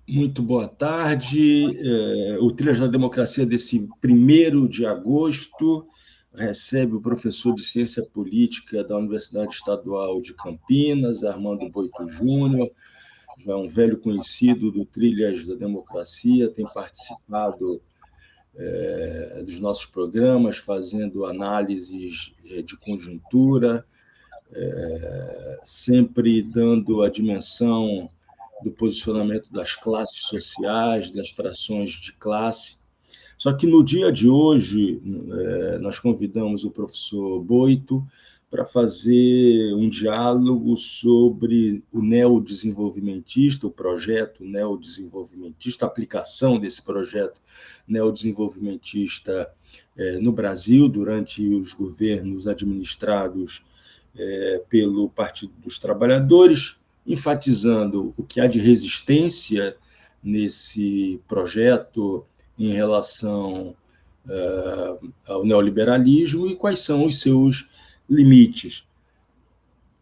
Muito boa tarde. O Trilhas da Democracia desse 1º de agosto recebe o professor de Ciência Política da Universidade Estadual de Campinas, Armando Boito Júnior, já é um velho conhecido do Trilhas da Democracia, tem participado dos nossos programas, fazendo análises de conjuntura, sempre dando a dimensão do posicionamento das classes sociais, das frações de classe. Só que no dia de hoje, nós convidamos o professor Boito para fazer um diálogo sobre o neodesenvolvimentista, o projeto neodesenvolvimentista, a aplicação desse projeto neodesenvolvimentista no Brasil, durante os governos administrados pelo Partido dos Trabalhadores, enfatizando o que há de resistência nesse projeto em relação ao neoliberalismo e quais são os seus limites.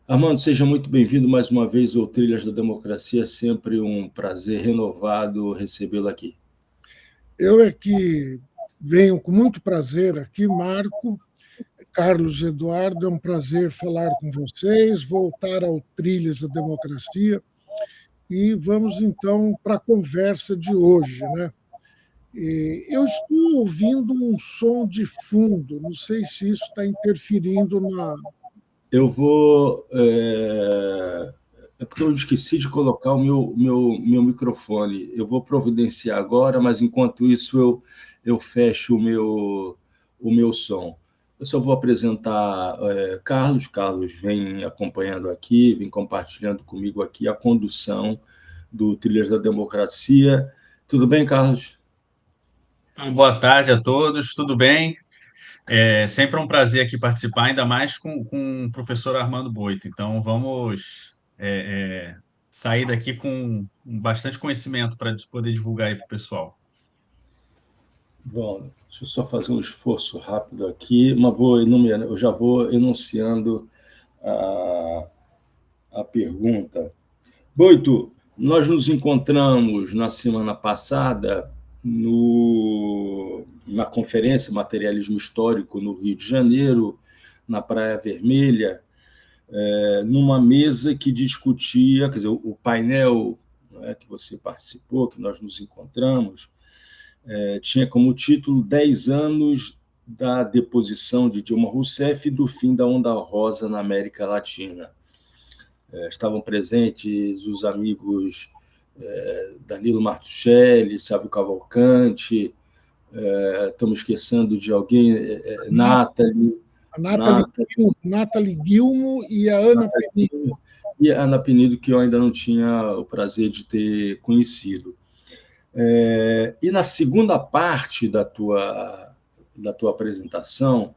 Armando, seja muito bem-vindo mais uma vez ao Trilhas da Democracia, é sempre um prazer renovado recebê-lo aqui. Eu é que venho com muito prazer aqui, Marco, Carlos Eduardo, é um prazer falar com vocês, voltar ao Trilhas da Democracia e vamos então para a conversa de hoje, né? Eu estou ouvindo um som de fundo, não sei se isso está interferindo na. Eu vou. É porque eu esqueci de colocar o meu microfone. Eu vou providenciar agora, mas enquanto isso eu fecho o meu som. Eu só vou apresentar Carlos. Carlos vem acompanhando aqui, vem compartilhando comigo aqui a condução do Trilhas da Democracia. Tudo bem, Carlos? Boa tarde a todos, tudo bem? É sempre um prazer aqui participar, ainda mais com o professor Armando Boito. Então, vamos sair daqui com bastante conhecimento para poder divulgar aí para o pessoal. Bom, deixa eu só fazer um esforço rápido aqui, mas eu já vou enunciando a pergunta. Boito, nós nos encontramos na semana passada na conferência Materialismo Histórico no Rio de Janeiro, na Praia Vermelha, numa mesa que discutia, quer dizer, o painel que você participou, que nós nos encontramos, tinha como título 10 anos da deposição de Dilma Rousseff e do fim da Onda Rosa na América Latina. Estavam presentes os amigos Danilo Martuchelli, Sávio Cavalcante, estamos esquecendo de alguém, Nathalie Guilmo e a Ana Penido. E a Ana Penido, que eu ainda não tinha o prazer de ter conhecido. E na segunda parte da tua apresentação,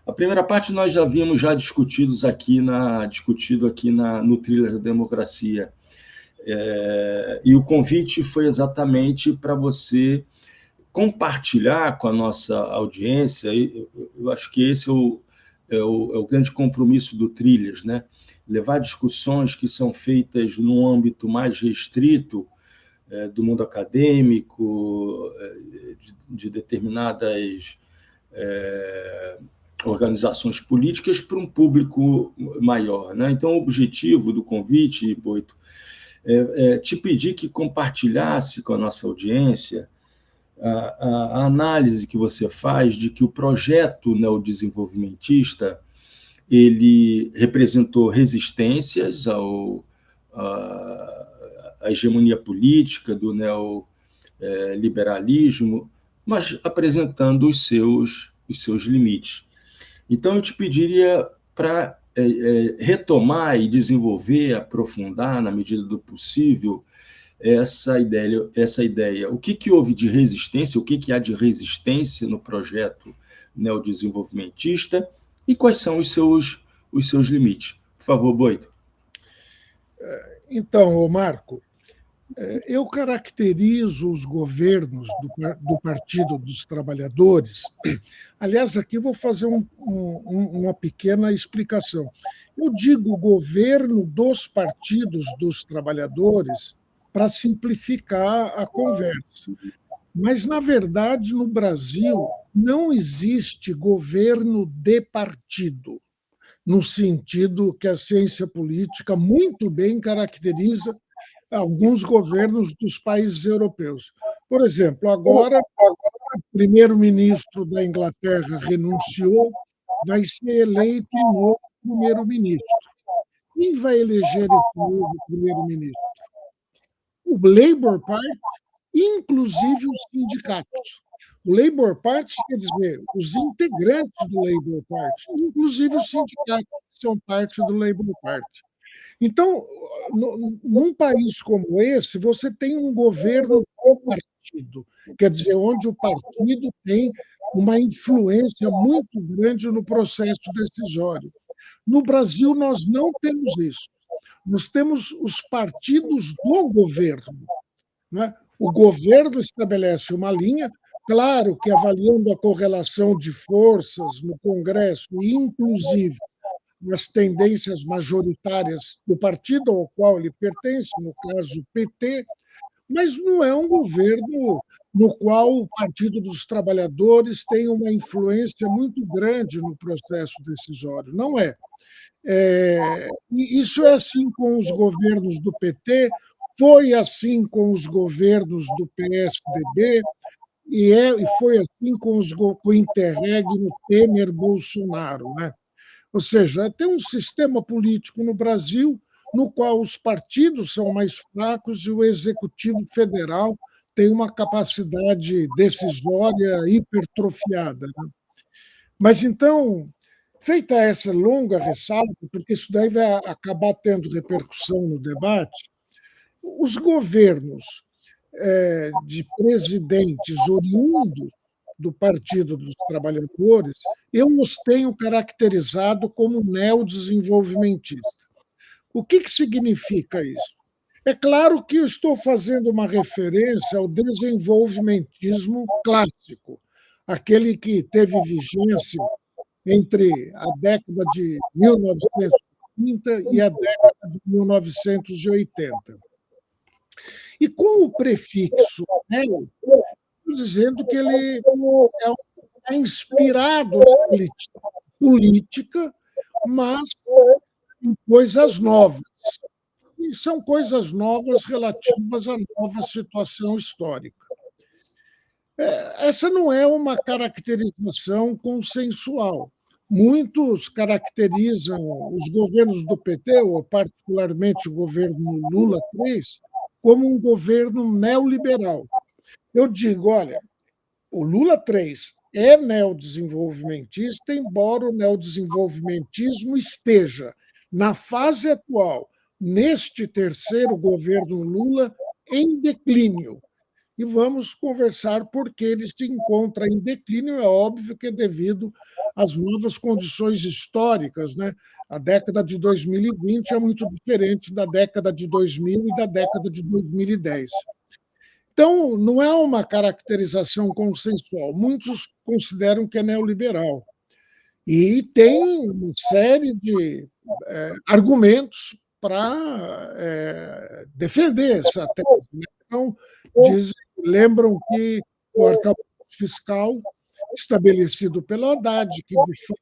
a primeira parte nós já havíamos discutido aqui no Trilhas da Democracia, e o convite foi exatamente para você compartilhar com a nossa audiência. Eu acho que esse é o grande compromisso do Trilhas, né? Levar discussões que são feitas num âmbito mais restrito do mundo acadêmico, de determinadas organizações políticas, para um público maior, né? Então, o objetivo do convite, Boito, é te pedir que compartilhasse com a nossa audiência a análise que você faz de que o projeto neodesenvolvimentista ele representou resistências à hegemonia política do neoliberalismo, mas apresentando os seus limites. Então, eu te pediria para retomar e desenvolver, aprofundar, na medida do possível, essa ideia. O que houve de resistência, o que há de resistência no projeto neodesenvolvimentista e quais são os seus limites. Por favor, Boito. Então, Marco, eu caracterizo os governos do Partido dos Trabalhadores. Aliás, aqui vou fazer uma pequena explicação. Eu digo governo dos partidos dos trabalhadores para simplificar a conversa. Mas, na verdade, no Brasil, não existe governo de partido, no sentido que a ciência política muito bem caracteriza alguns governos dos países europeus. Por exemplo, agora, o primeiro-ministro da Inglaterra renunciou, vai ser eleito um novo primeiro-ministro. Quem vai eleger esse novo primeiro-ministro? O Labour Party, inclusive os sindicatos. O Labour Party quer dizer os integrantes do Labour Party, inclusive os sindicatos que são parte do Labour Party. Então, num país como esse, você tem um governo do partido, quer dizer, onde o partido tem uma influência muito grande no processo decisório. No Brasil, nós não temos isso. Nós temos os partidos do governo. Né? O governo estabelece uma linha, claro que avaliando a correlação de forças no Congresso, inclusive nas tendências majoritárias do partido ao qual ele pertence, no caso, o PT, mas não é um governo no qual o Partido dos Trabalhadores tem uma influência muito grande no processo decisório. Não é. Isso é assim com os governos do PT, foi assim com os governos do PSDB, e foi assim com o interregno Temer-Bolsonaro, né? Ou seja, tem um sistema político no Brasil no qual os partidos são mais fracos e o Executivo Federal tem uma capacidade decisória hipertrofiada. Né? Mas, então, feita essa longa ressalva, porque isso daí vai acabar tendo repercussão no debate, os governos de presidentes oriundos do Partido dos Trabalhadores, eu os tenho caracterizado como neodesenvolvimentista. O que significa isso? É claro que eu estou fazendo uma referência ao desenvolvimentismo clássico, aquele que teve vigência entre a década de 1930 e a década de 1980. E com o prefixo neo, dizendo que ele é inspirado na política, mas em coisas novas. E são coisas novas relativas à nova situação histórica. Essa não é uma caracterização consensual. Muitos caracterizam os governos do PT, ou particularmente o governo Lula III, como um governo neoliberal. Eu digo, olha, o Lula III é neodesenvolvimentista, embora o neodesenvolvimentismo esteja, na fase atual, neste terceiro governo Lula, em declínio. E vamos conversar por que ele se encontra em declínio. É óbvio que é devido às novas condições históricas. Né? A década de 2020 é muito diferente da década de 2000 e da década de 2010. Então, não é uma caracterização consensual. Muitos consideram que é neoliberal. E tem uma série de argumentos para defender essa tese. Né? Então, lembram que o arcabouço fiscal estabelecido pelo Haddad, que de fato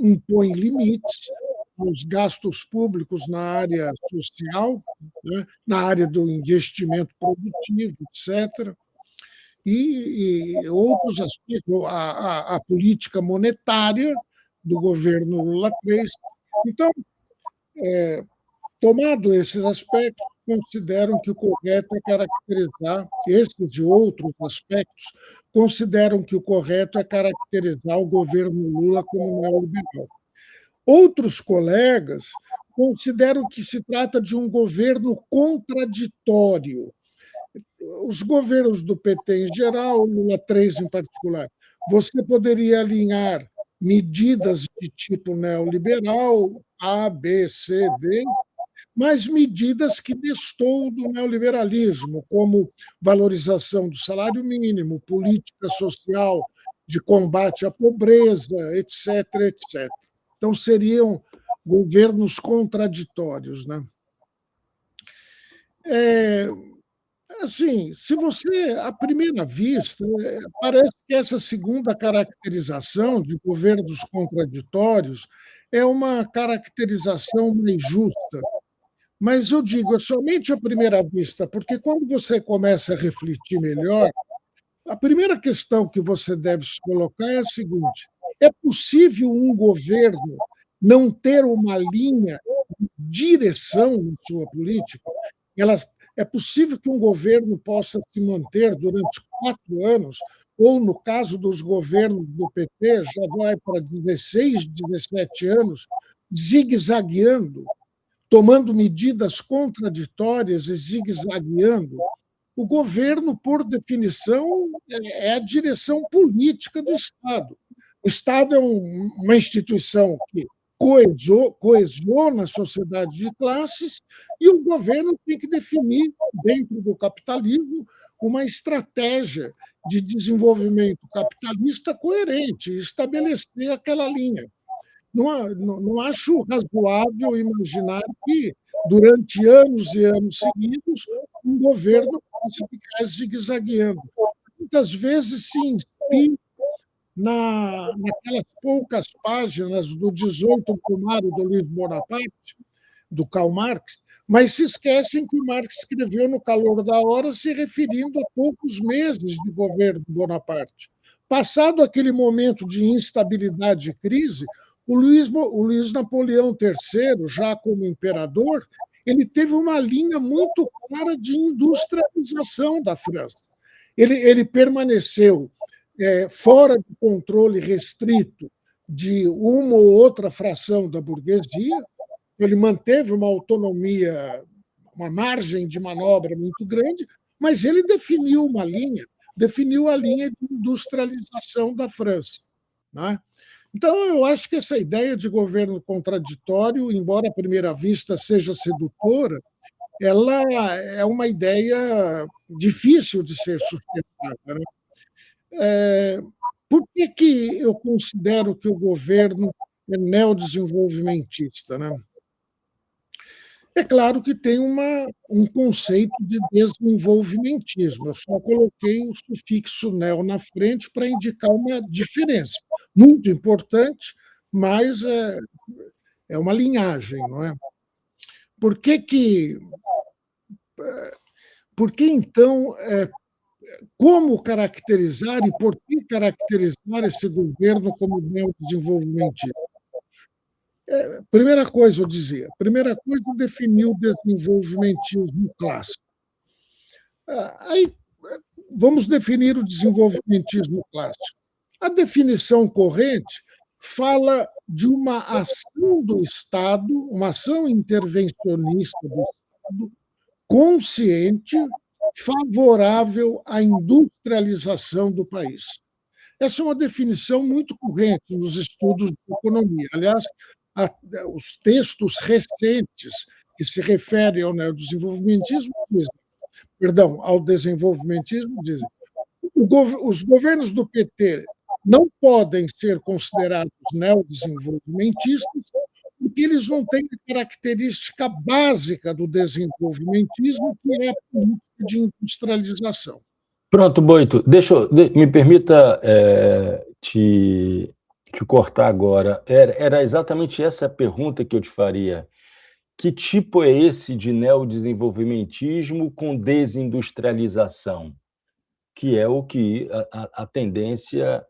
impõe limites aos gastos públicos na área social, né, na área do investimento produtivo, etc., e outros aspectos, a política monetária do governo Lula III. Então, tomado esses aspectos, consideram que o correto é caracterizar, esses e outros aspectos, consideram que o correto é caracterizar o governo Lula como neoliberal. Outros colegas consideram que se trata de um governo contraditório. Os governos do PT em geral, Lula III em particular, você poderia alinhar medidas de tipo neoliberal, A, B, C, D, mas medidas que destoam do neoliberalismo, como valorização do salário mínimo, política social de combate à pobreza, etc., etc. Então, seriam governos contraditórios. Né? Assim, se você, à primeira vista, parece que essa segunda caracterização de governos contraditórios é uma caracterização mais justa. Mas eu digo, é somente à primeira vista, porque quando você começa a refletir melhor, a primeira questão que você deve se colocar é a seguinte: é possível um governo não ter uma linha de direção em sua política? Elas, é possível que um governo possa se manter durante 4 anos, ou, no caso dos governos do PT, já vai para 16, 17 anos, zigue-zagueando, tomando medidas contraditórias e zigue-zagueando? O governo, por definição, é a direção política do Estado. O Estado é uma instituição que coesiona a sociedade de classes e o governo tem que definir, dentro do capitalismo, uma estratégia de desenvolvimento capitalista coerente, estabelecer aquela linha. Não acho razoável imaginar que, durante anos e anos seguidos, um governo possa ficar zigue-zagueando. Muitas vezes se inspira naquelas poucas páginas do 18 Brumário do Luiz Bonaparte, do Karl Marx, mas se esquecem que o Marx escreveu no calor da hora se referindo a poucos meses de governo Bonaparte. Passado aquele momento de instabilidade e crise, o Luiz Napoleão III, já como imperador, ele teve uma linha muito clara de industrialização da França. Ele permaneceu fora de controle restrito de uma ou outra fração da burguesia, ele manteve uma autonomia, uma margem de manobra muito grande, mas ele definiu a linha de industrialização da França, né? Então, eu acho que essa ideia de governo contraditório, embora à primeira vista seja sedutora, ela é uma ideia difícil de ser sustentada, né? Por que eu considero que o governo é neodesenvolvimentista, né? É claro que tem um conceito de desenvolvimentismo. Eu só coloquei o sufixo neo na frente para indicar uma diferença muito importante, mas é uma linhagem, não é? Por que então, como caracterizar e por que caracterizar esse governo como neodesenvolvimentista? Primeira coisa, eu dizia, primeira coisa, definir o desenvolvimentismo clássico. Aí, vamos definir o desenvolvimentismo clássico. A definição corrente fala de uma ação do Estado, uma ação intervencionista do Estado, consciente, favorável à industrialização do país. Essa é uma definição muito corrente nos estudos de economia. Aliás, os textos recentes que se referem ao neodesenvolvimentismo ao desenvolvimentismo dizem: os governos do PT não podem ser considerados neodesenvolvimentistas porque eles não têm a característica básica do desenvolvimentismo, que é a política de industrialização. Pronto, Boito, me permita te cortar agora. Era exatamente essa a pergunta que eu te faria. Que tipo é esse de neodesenvolvimentismo com desindustrialização? Que é o que a tendência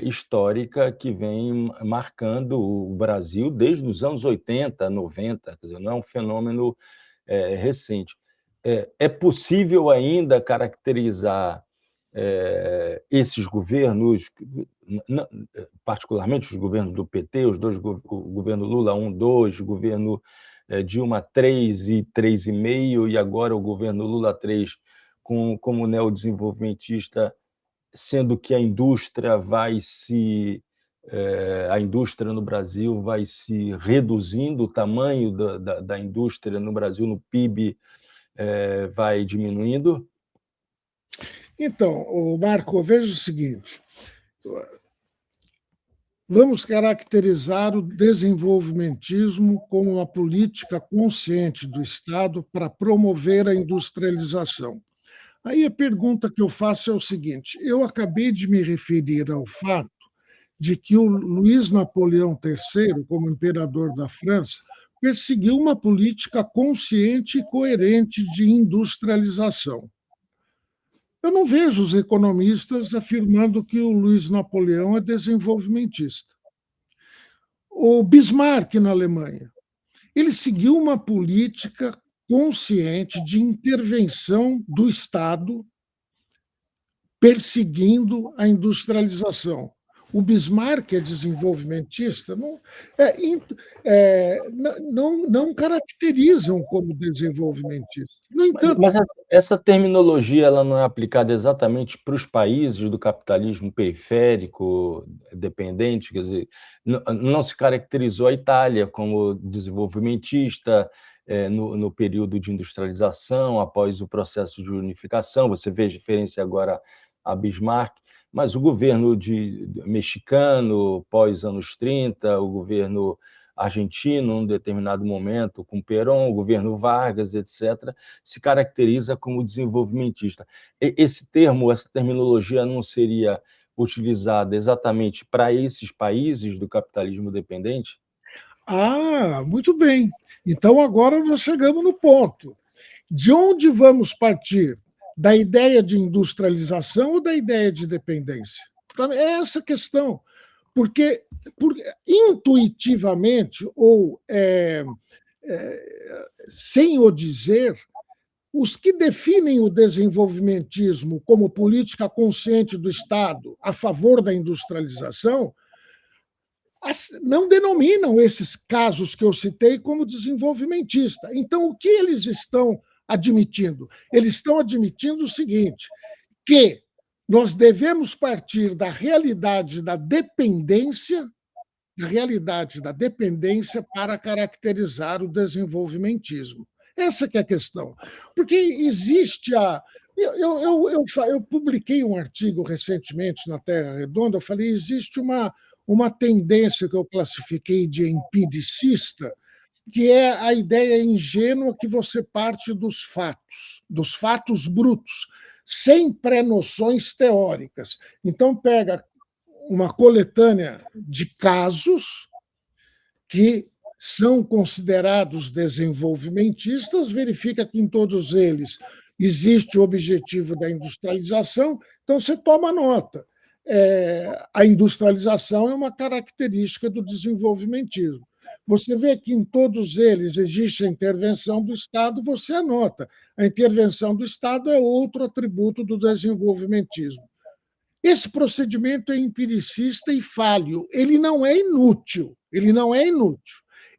histórica que vem marcando o Brasil desde os anos 80, 90, quer dizer, não é um fenômeno recente. É possível ainda caracterizar esses governos, particularmente os governos do PT, o governo Lula 1, 2, o governo Dilma 3 e 3,5, e agora o governo Lula 3, como neodesenvolvimentista, sendo que a indústria no Brasil vai se reduzindo, o tamanho da indústria no Brasil, no PIB, vai diminuindo? Então, Marco, veja o seguinte: vamos caracterizar o desenvolvimentismo como uma política consciente do Estado para promover a industrialização. Aí a pergunta que eu faço é o seguinte: eu acabei de me referir ao fato de que o Luiz Napoleão III, como imperador da França, perseguiu uma política consciente e coerente de industrialização. Eu não vejo os economistas afirmando que o Luiz Napoleão é desenvolvimentista. O Bismarck, na Alemanha, ele seguiu uma política consciente de intervenção do Estado perseguindo a industrialização. O Bismarck é desenvolvimentista, não caracterizam como desenvolvimentista. No entanto, Mas essa terminologia ela não é aplicada exatamente para os países do capitalismo periférico, dependente, quer dizer, não se caracterizou a Itália como desenvolvimentista no período de industrialização, após o processo de unificação, você vê referência agora a Bismarck, mas o governo mexicano, pós-anos 30, o governo argentino, num determinado momento, com Perón, o governo Vargas, etc., se caracteriza como desenvolvimentista. Esse termo, essa terminologia não seria utilizada exatamente para esses países do capitalismo dependente? muito bem. Então agora nós chegamos no ponto. De onde vamos partir? Da ideia de industrialização ou da ideia de dependência? É essa a questão. Porque intuitivamente, ou sem o dizer, os que definem o desenvolvimentismo como política consciente do Estado a favor da industrialização não denominam esses casos que eu citei como desenvolvimentista. Então, o que eles estão admitindo? Eles estão admitindo o seguinte, que nós devemos partir da realidade da dependência para caracterizar o desenvolvimentismo. Essa que é a questão. Porque existe a... Eu publiquei um artigo recentemente na Terra Redonda, eu falei, existe uma tendência que eu classifiquei de empiricista, que é a ideia ingênua que você parte dos fatos brutos, sem pré-noções teóricas. Então, pega uma coletânea de casos que são considerados desenvolvimentistas, verifica que em todos eles existe o objetivo da industrialização, então você toma nota. A industrialização é uma característica do desenvolvimentismo. Você vê que em todos eles existe a intervenção do Estado, você anota. A intervenção do Estado é outro atributo do desenvolvimentismo. Esse procedimento é empiricista e falho. Ele não é inútil.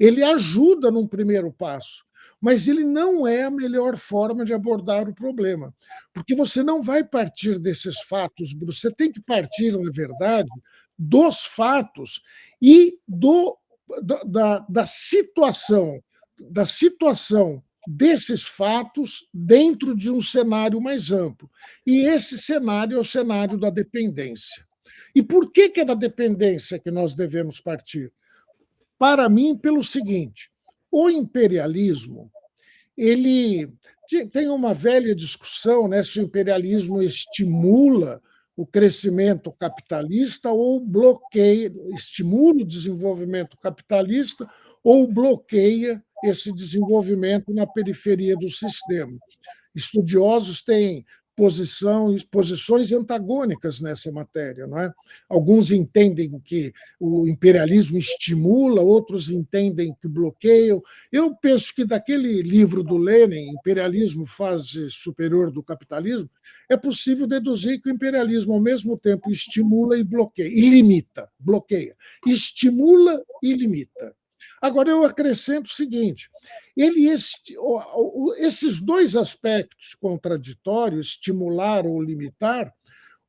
Ele ajuda num primeiro passo, mas ele não é a melhor forma de abordar o problema, porque você não vai partir desses fatos, você tem que partir, na verdade, dos fatos e da situação desses fatos dentro de um cenário mais amplo. E esse cenário é o cenário da dependência. E por que é da dependência que nós devemos partir? Para mim, pelo seguinte, o imperialismo, ele tem uma velha discussão, né, se o imperialismo estimula o crescimento capitalista ou estimula o desenvolvimento capitalista ou bloqueia esse desenvolvimento na periferia do sistema. Estudiosos têm posições antagônicas nessa matéria, não é? Alguns entendem que o imperialismo estimula, outros entendem que bloqueia. Eu penso que daquele livro do Lenin, Imperialismo, Fase Superior do Capitalismo, é possível deduzir que o imperialismo, ao mesmo tempo, estimula e bloqueia, e limita, bloqueia. Estimula e limita. Agora, eu acrescento o seguinte, esses dois aspectos contraditórios, estimular ou limitar,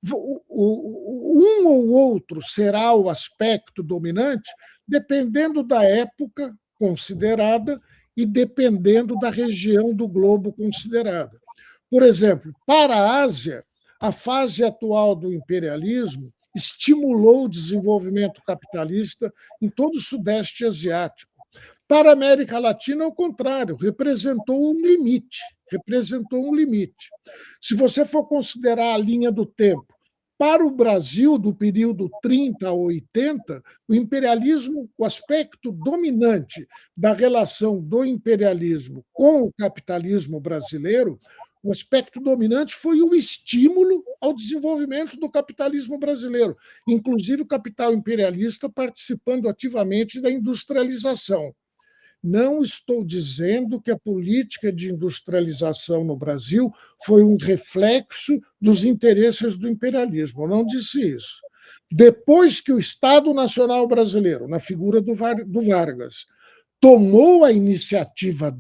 um ou outro será o aspecto dominante, dependendo da época considerada e dependendo da região do globo considerada. Por exemplo, para a Ásia, a fase atual do imperialismo estimulou o desenvolvimento capitalista em todo o Sudeste Asiático. Para a América Latina, ao contrário, representou um limite. Representou um limite. Se você for considerar a linha do tempo, para o Brasil, do período 30 a 80, o imperialismo, o aspecto dominante da relação do imperialismo com o capitalismo brasileiro, o aspecto dominante foi o estímulo ao desenvolvimento do capitalismo brasileiro, inclusive o capital imperialista participando ativamente da industrialização. Não estou dizendo que a política de industrialização no Brasil foi um reflexo dos interesses do imperialismo. Eu não disse isso. Depois que o Estado Nacional Brasileiro, na figura do Vargas, tomou a iniciativa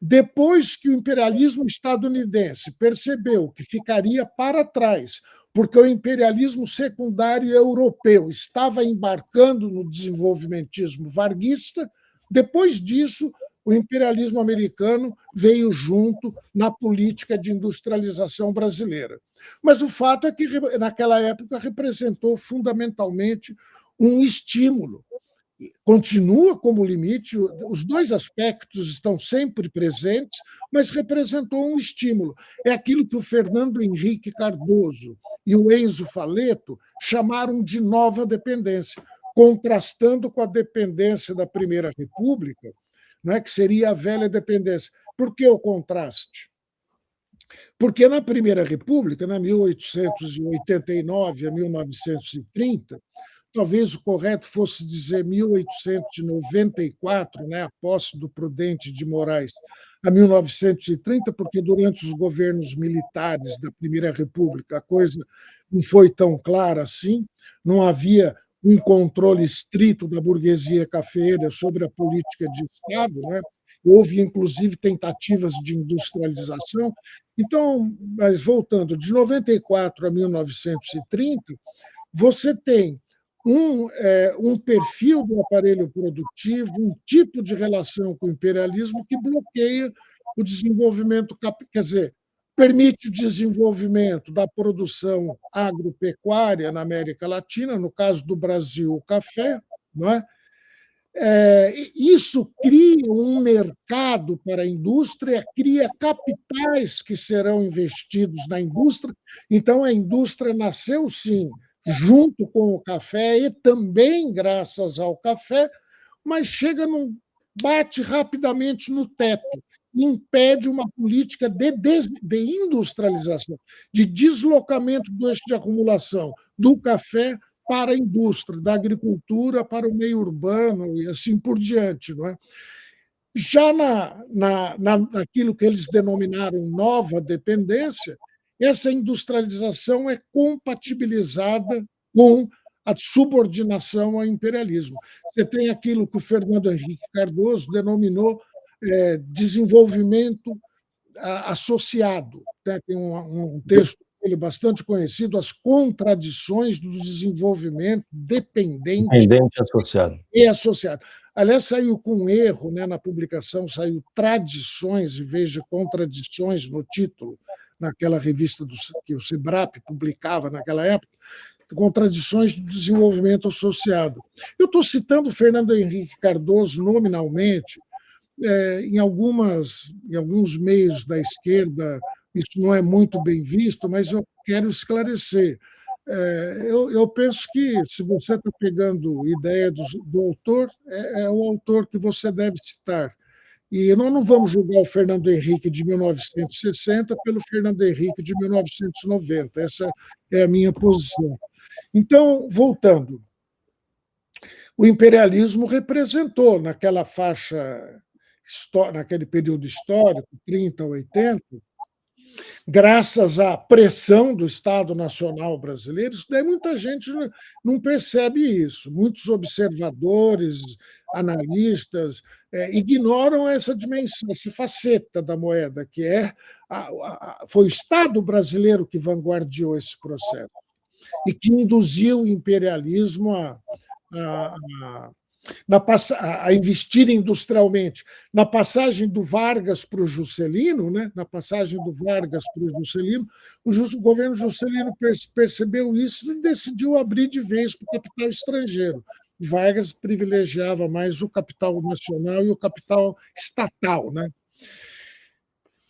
depois que o imperialismo estadunidense percebeu que ficaria para trás, porque o imperialismo secundário europeu estava embarcando no desenvolvimentismo varguista, depois disso, o imperialismo americano veio junto na política de industrialização brasileira. Mas o fato é que, naquela época, representou fundamentalmente um estímulo. Continua como limite, os dois aspectos estão sempre presentes, mas representou um estímulo. É aquilo que o Fernando Henrique Cardoso e o Enzo Faleto chamaram de nova dependência, contrastando com a dependência da Primeira República, né, que seria a velha dependência. Por que o contraste? Porque na Primeira República, na 1889 a 1930, talvez o correto fosse dizer 1894, né, a posse do Prudente de Moraes, a 1930, porque durante os governos militares da Primeira República a coisa não foi tão clara assim, não havia um controle estrito da burguesia cafeeira sobre a política de Estado, né? Houve, inclusive, tentativas de industrialização. Então, mas voltando, de 94 a 1930, você tem um perfil do aparelho produtivo, um tipo de relação com o imperialismo que bloqueia o desenvolvimento, quer dizer, permite o desenvolvimento da produção agropecuária na América Latina, no caso do Brasil, o café, não é? Isso cria um mercado para a indústria, cria capitais que serão investidos na indústria. Então, a indústria nasceu, sim, junto com o café e também graças ao café, mas bate rapidamente no teto, impede uma política de industrialização, de deslocamento do eixo de acumulação do café para a indústria, da agricultura para o meio urbano e assim por diante. Não é? Já naquilo que eles denominaram nova dependência, essa industrialização é compatibilizada com a subordinação ao imperialismo. Você tem aquilo que o Fernando Henrique Cardoso denominou desenvolvimento associado. Né? Tem um texto dele bastante conhecido, As Contradições do Desenvolvimento Dependente associado. E Associado. Aliás, saiu com erro, né, na publicação, saiu Tradições em vez de Contradições no título, naquela revista que o SEBRAP publicava naquela época, Contradições do Desenvolvimento Associado. Eu estou citando Fernando Henrique Cardoso nominalmente. Em alguns meios da esquerda isso não é muito bem visto, mas eu quero esclarecer. Eu penso que, se você está pegando ideia do autor, é o autor que você deve citar. E nós não vamos julgar o Fernando Henrique de 1960 pelo Fernando Henrique de 1990. Essa é a minha posição. Então, voltando, o imperialismo representou naquela faixa, naquele período histórico, 30 a 80, graças à pressão do Estado Nacional brasileiro, isso daí muita gente não percebe isso. Muitos observadores, analistas, ignoram essa dimensão, essa faceta da moeda, que foi o Estado brasileiro que vanguardiou esse processo e que induziu o imperialismo a investir industrialmente. Na passagem do Vargas para o Juscelino, né? O governo Juscelino percebeu isso e decidiu abrir de vez para o capital estrangeiro. Vargas privilegiava mais o capital nacional e o capital estatal, né?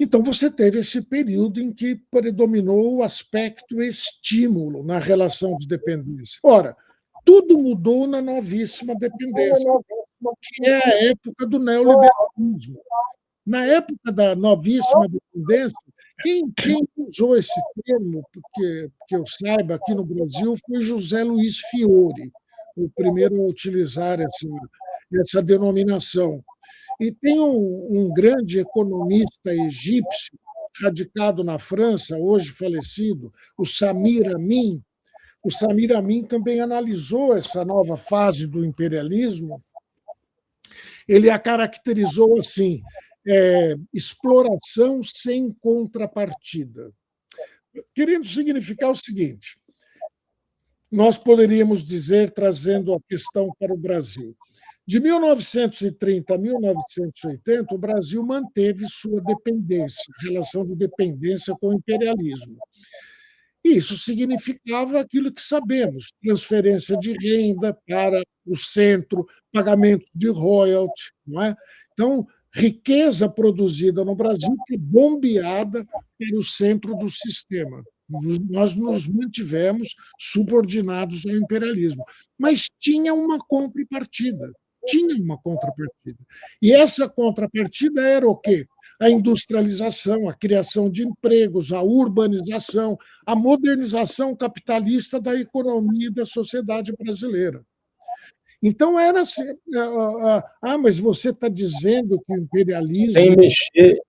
Então, você teve esse período em que predominou o aspecto estímulo na relação de dependência. Ora, tudo mudou na novíssima dependência, que é a época do neoliberalismo. Na época da novíssima dependência, quem usou esse termo, porque eu saiba, aqui no Brasil, foi José Luiz Fiore, o primeiro a utilizar essa denominação. E tem um grande economista egípcio, radicado na França, hoje falecido, o Samir Amin. O Samir Amin também analisou essa nova fase do imperialismo. Ele a caracterizou assim: exploração sem contrapartida. Querendo significar o seguinte: nós poderíamos dizer, trazendo a questão para o Brasil, de 1930 a 1980, o Brasil manteve sua dependência, relação de dependência com o imperialismo. E isso significava aquilo que sabemos: transferência de renda para o centro, pagamento de royalty, não é? Então, riqueza produzida no Brasil que bombeada para o centro do sistema. Nós nos mantivemos subordinados ao imperialismo, mas tinha uma contrapartida. Tinha uma contrapartida. E essa contrapartida era o quê? A industrialização, a criação de empregos, a urbanização, a modernização capitalista da economia e da sociedade brasileira. Então, era assim, mas você está dizendo que o imperialismo...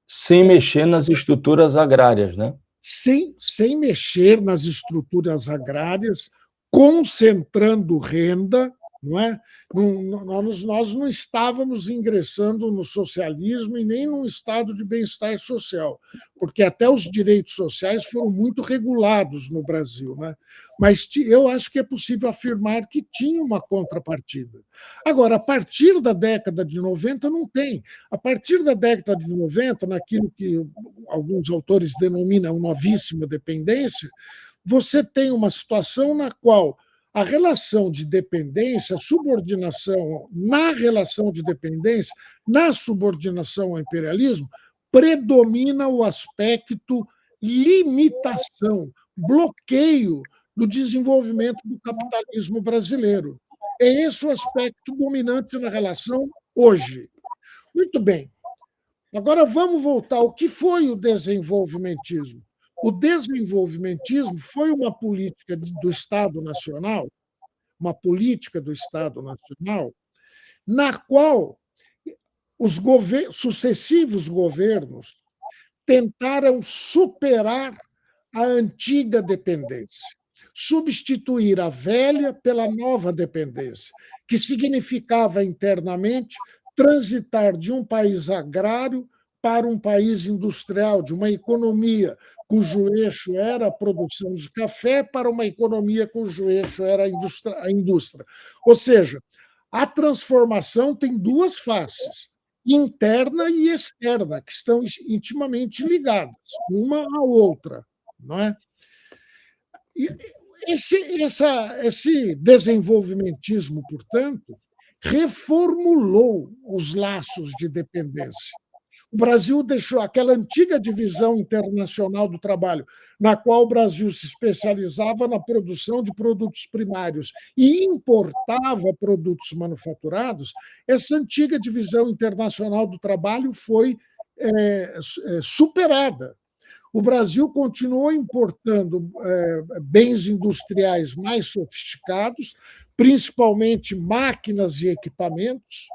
Sem mexer nas estruturas agrárias, né? Sem mexer nas estruturas agrárias, concentrando renda, não é? Nós não estávamos ingressando no socialismo e nem num estado de bem-estar social, porque até os direitos sociais foram muito regulados no Brasil, né? Mas eu acho que é possível afirmar que tinha uma contrapartida. Agora, a partir da década de 90, não tem. A partir da década de 90, naquilo que alguns autores denominam novíssima dependência, você tem uma situação na qual a relação de dependência, a subordinação na relação de dependência, na subordinação ao imperialismo, predomina o aspecto limitação, bloqueio do desenvolvimento do capitalismo brasileiro. É esse o aspecto dominante na relação hoje. Muito bem. Agora vamos voltar ao que foi o desenvolvimentismo. O desenvolvimentismo foi uma política do Estado Nacional, na qual os sucessivos governos tentaram superar a antiga dependência, substituir a velha pela nova dependência, que significava internamente transitar de um país agrário para um país industrial, de uma economia cujo eixo era a produção de café, para uma economia cujo eixo era a indústria. Ou seja, a transformação tem duas faces, interna e externa, que estão intimamente ligadas, uma à outra, não é? E esse desenvolvimentismo, portanto, reformulou os laços de dependência. O Brasil deixou aquela antiga divisão internacional do trabalho, na qual o Brasil se especializava na produção de produtos primários e importava produtos manufaturados. Essa antiga divisão internacional do trabalho foi superada. O Brasil continuou importando bens industriais mais sofisticados, principalmente máquinas e equipamentos,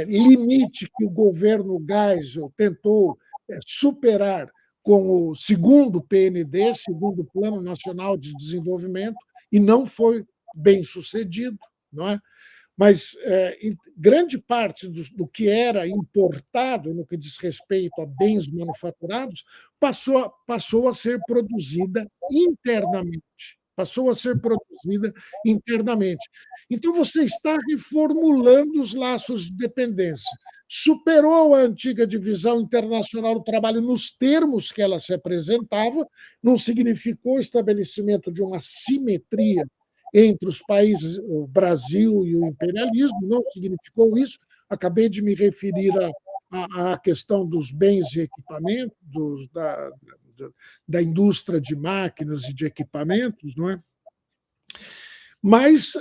limite que o governo Geisel tentou superar com o segundo PND, segundo Plano Nacional de Desenvolvimento, e não foi bem sucedido, não é? Mas grande parte do que era importado no que diz respeito a bens manufaturados passou a ser produzida internamente. Então, você está reformulando os laços de dependência. Superou a antiga divisão internacional do trabalho nos termos que ela se apresentava, não significou o estabelecimento de uma simetria entre os países, o Brasil e o imperialismo, não significou isso. Acabei de me referir à questão dos bens e equipamentos, da indústria de máquinas e de equipamentos, não é? Mas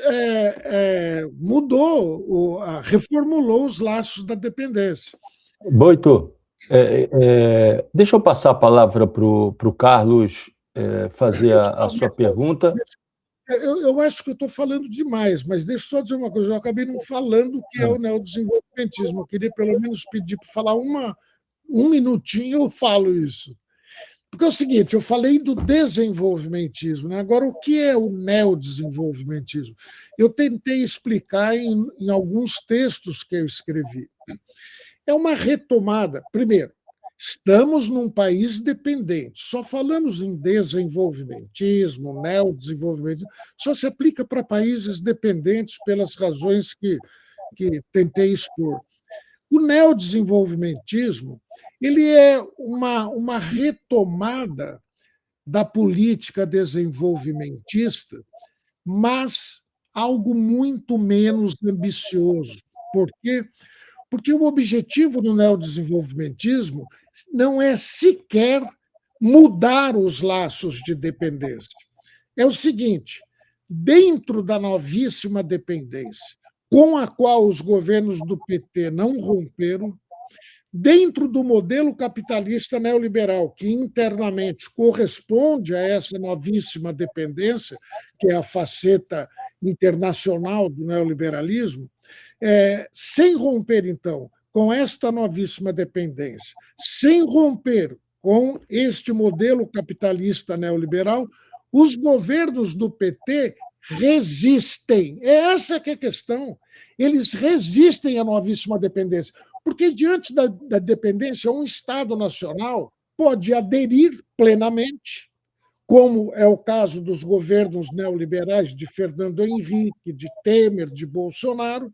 mudou, reformulou os laços da dependência. Boito, deixa eu passar a palavra para o Carlos fazer a sua pergunta. Eu acho que eu estou falando demais, mas deixa eu só dizer uma coisa. Eu acabei não falando o que é o neodesenvolvimentismo. Eu queria, pelo menos, pedir para falar um minutinho, eu falo isso. Porque é o seguinte, eu falei do desenvolvimentismo, né? Agora, o que é o neodesenvolvimentismo? Eu tentei explicar em alguns textos que eu escrevi. É uma retomada. Primeiro, estamos num país dependente. Só falamos em desenvolvimentismo, neodesenvolvimentismo, só se aplica para países dependentes pelas razões que tentei expor. O neodesenvolvimentismo ele é uma retomada da política desenvolvimentista, mas algo muito menos ambicioso. Por quê? Porque o objetivo do neodesenvolvimentismo não é sequer mudar os laços de dependência. É o seguinte: dentro da novíssima dependência, com a qual os governos do PT não romperam, dentro do modelo capitalista neoliberal, que internamente corresponde a essa novíssima dependência, que é a faceta internacional do neoliberalismo, sem romper, então, com esta novíssima dependência, sem romper com este modelo capitalista neoliberal, os governos do PT resistem. Essa que é a questão. Eles resistem à novíssima dependência. Porque, diante da dependência, um Estado nacional pode aderir plenamente, como é o caso dos governos neoliberais de Fernando Henrique, de Temer, de Bolsonaro.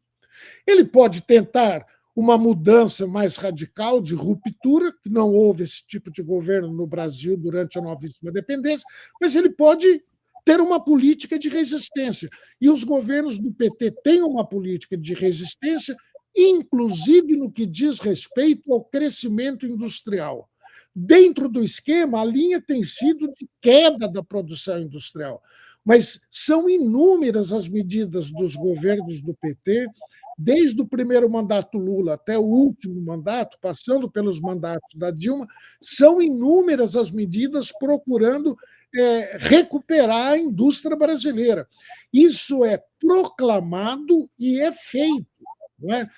Ele pode tentar uma mudança mais radical, de ruptura, que não houve esse tipo de governo no Brasil durante a novíssima dependência, mas ele pode ter uma política de resistência. E os governos do PT têm uma política de resistência, inclusive no que diz respeito ao crescimento industrial. Dentro do esquema, a linha tem sido de queda da produção industrial, mas são inúmeras as medidas dos governos do PT, desde o primeiro mandato Lula até o último mandato, passando pelos mandatos da Dilma, são inúmeras as medidas procurando recuperar a indústria brasileira. Isso é proclamado e é feito. Não é?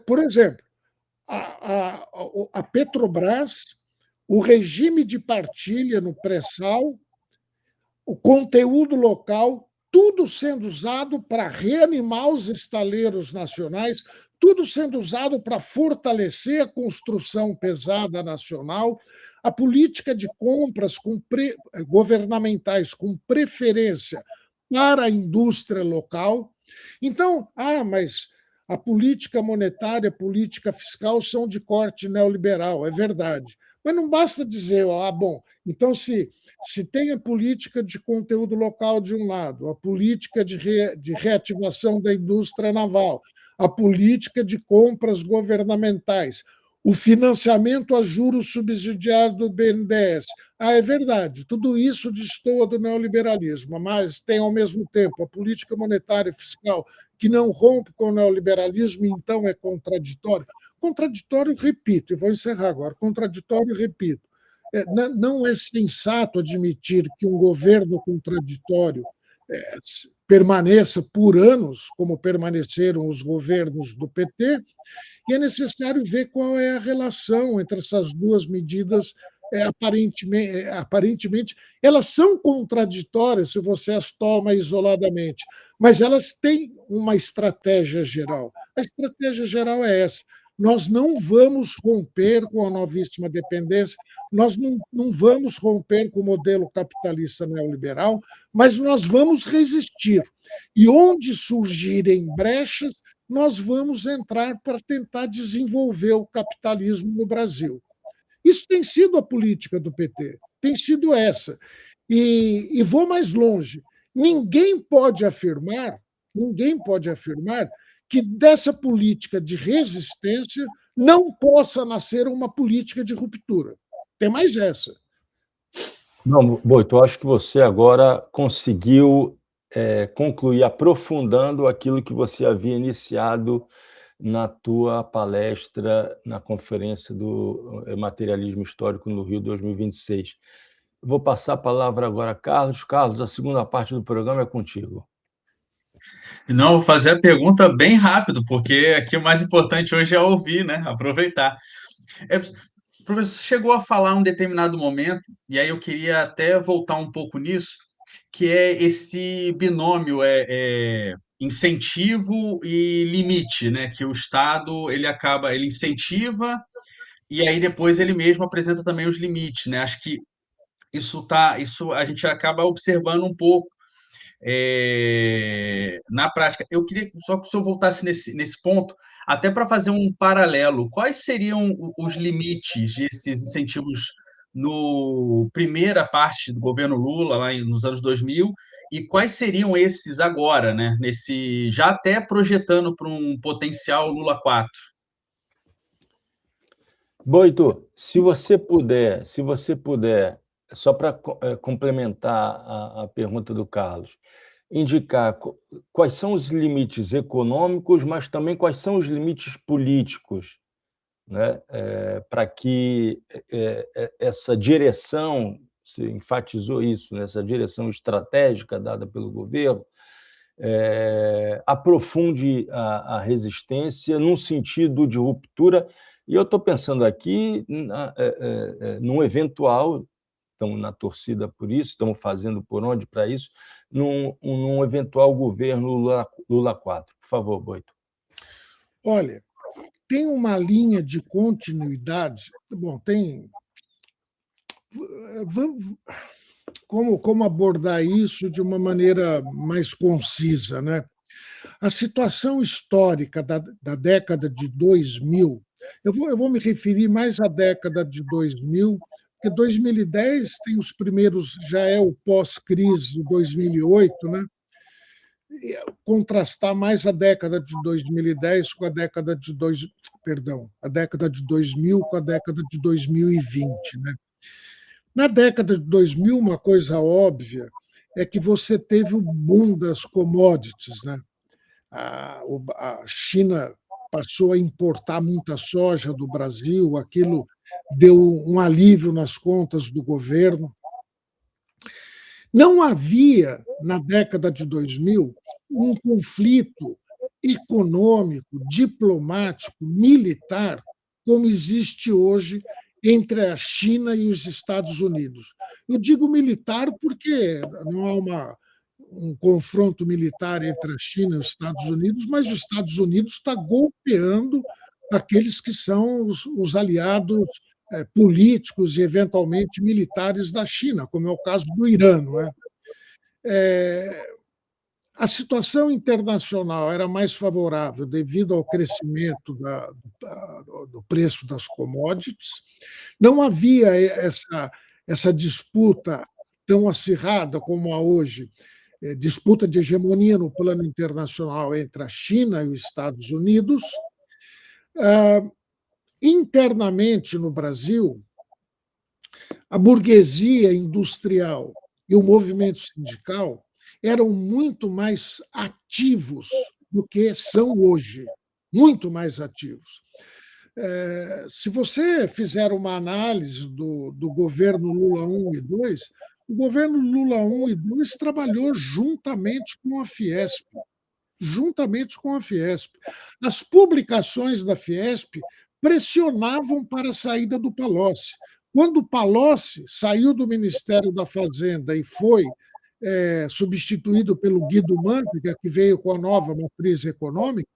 Por exemplo, a Petrobras, o regime de partilha no pré-sal, o conteúdo local, tudo sendo usado para reanimar os estaleiros nacionais, tudo sendo usado para fortalecer a construção pesada nacional, a política de compras governamentais com preferência para a indústria local. Então, mas a política monetária, a política fiscal são de corte neoliberal, é verdade. Mas não basta dizer, bom, então se tem a política de conteúdo local de um lado, a política de reativação da indústria naval, a política de compras governamentais, o financiamento a juros subsidiados do BNDES. É verdade, tudo isso destoa do neoliberalismo, mas tem, ao mesmo tempo, a política monetária e fiscal que não rompe com o neoliberalismo, então é contraditório. Contraditório, repito, e vou encerrar agora, contraditório, repito. Não é sensato admitir que um governo contraditório permaneça por anos, como permaneceram os governos do PT, e é necessário ver qual é a relação entre essas duas medidas. Aparentemente, elas são contraditórias se você as toma isoladamente, mas elas têm uma estratégia geral. A estratégia geral é essa. Nós não vamos romper com a novíssima dependência, nós não vamos romper com o modelo capitalista neoliberal, mas nós vamos resistir. E onde surgirem brechas, nós vamos entrar para tentar desenvolver o capitalismo no Brasil. Isso tem sido a política do PT, tem sido essa. E vou mais longe. ninguém pode afirmar que dessa política de resistência não possa nascer uma política de ruptura. Tem mais essa. Não, Boito, eu acho que você agora conseguiu concluir aprofundando aquilo que você havia iniciado na tua palestra na conferência do Materialismo Histórico no Rio 2026. Vou passar a palavra agora a Carlos. Carlos, a segunda parte do programa é contigo. Não, vou fazer a pergunta bem rápido, porque aqui o mais importante hoje é ouvir, né? Aproveitar. O professor chegou a falar em um determinado momento, e aí eu queria até voltar um pouco nisso, que é esse binômio incentivo e limite, né? Que o Estado ele incentiva e aí depois ele mesmo apresenta também os limites, né? Acho que isso a gente acaba observando um pouco na prática. Eu queria só que o senhor voltasse nesse ponto, até para fazer um paralelo. Quais seriam os limites desses incentivos no primeira parte do governo Lula, nos anos 2000, e quais seriam esses agora, né? Já até projetando para um potencial Lula 4? Boito, se você puder, só para complementar a pergunta do Carlos, indicar quais são os limites econômicos, mas também quais são os limites políticos, né? Para que essa direção, você enfatizou isso, né? Essa direção estratégica dada pelo governo, aprofunde a resistência num sentido de ruptura. E eu estou pensando aqui num eventual, estamos na torcida por isso, estamos fazendo por onde para isso, num eventual governo Lula 4. Por favor, Boito. Olha, tem uma linha de continuidade. Bom, tem. Como abordar isso de uma maneira mais concisa, né? A situação histórica da década de 2000, eu vou me referir mais à década de 2000, porque 2010 tem os primeiros, já é o pós-crise de 2008, né? E contrastar mais a década de 2010 com a década de a década de 2000 com a década de 2020, né? Na década de 2000, uma coisa óbvia é que você teve o boom das commodities, né? A China passou a importar muita soja do Brasil, aquilo deu um alívio nas contas do governo. Não havia, na década de 2000, um conflito econômico, diplomático, militar, como existe hoje entre a China e os Estados Unidos. Eu digo militar porque não há um confronto militar entre a China e os Estados Unidos, mas os Estados Unidos está golpeando aqueles que são os aliados políticos e, eventualmente, militares da China, como é o caso do Irã. Não é? A situação internacional era mais favorável devido ao crescimento do preço das commodities. Não havia essa disputa tão acirrada como há hoje, disputa de hegemonia no plano internacional entre a China e os Estados Unidos. Internamente no Brasil, a burguesia industrial e o movimento sindical eram muito mais ativos do que são hoje, muito mais ativos. Se você fizer uma análise do governo Lula 1 e 2, o governo Lula 1 e 2 trabalhou juntamente com a Fiesp. As publicações da Fiesp pressionavam para a saída do Palocci. Quando o Palocci saiu do Ministério da Fazenda e foi substituído pelo Guido Mantega, que veio com a nova matriz econômica,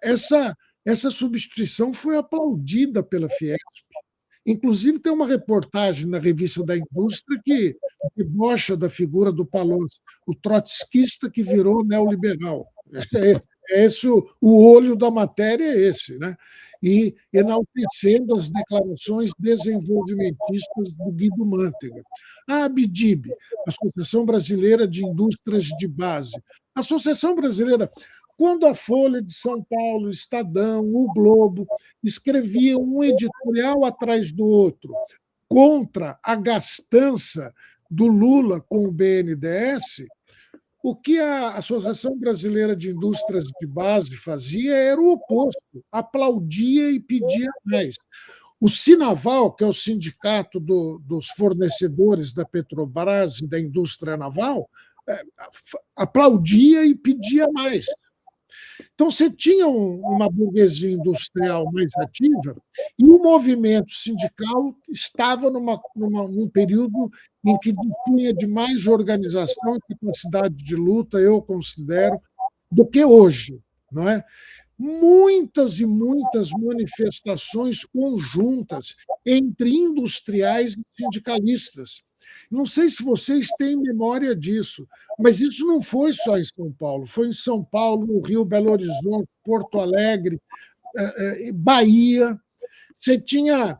essa substituição foi aplaudida pela Fiesp. Inclusive, tem uma reportagem na Revista da Indústria que debocha da figura do Palocci, o trotskista que virou neoliberal. O olho da matéria é esse. Né? e enaltecendo as declarações desenvolvimentistas do Guido Mantega. A ABDIB, Associação Brasileira de Indústrias de Base. A Associação Brasileira, quando a Folha de São Paulo, o Estadão, o Globo escreviam um editorial atrás do outro contra a gastança do Lula com o BNDES, o que a Associação Brasileira de Indústrias de Base fazia era o oposto, aplaudia e pedia mais. O Sinaval, que é o sindicato dos fornecedores da Petrobras e da indústria naval, aplaudia e pedia mais. Então, você tinha uma burguesia industrial mais ativa e o movimento sindical estava num período em que dispunha de mais organização e capacidade de luta, eu considero, do que hoje, não é? Muitas e muitas manifestações conjuntas entre industriais e sindicalistas. Não sei se vocês têm memória disso, mas isso não foi só em São Paulo, foi em São Paulo, no Rio, Belo Horizonte, Porto Alegre, Bahia. Você tinha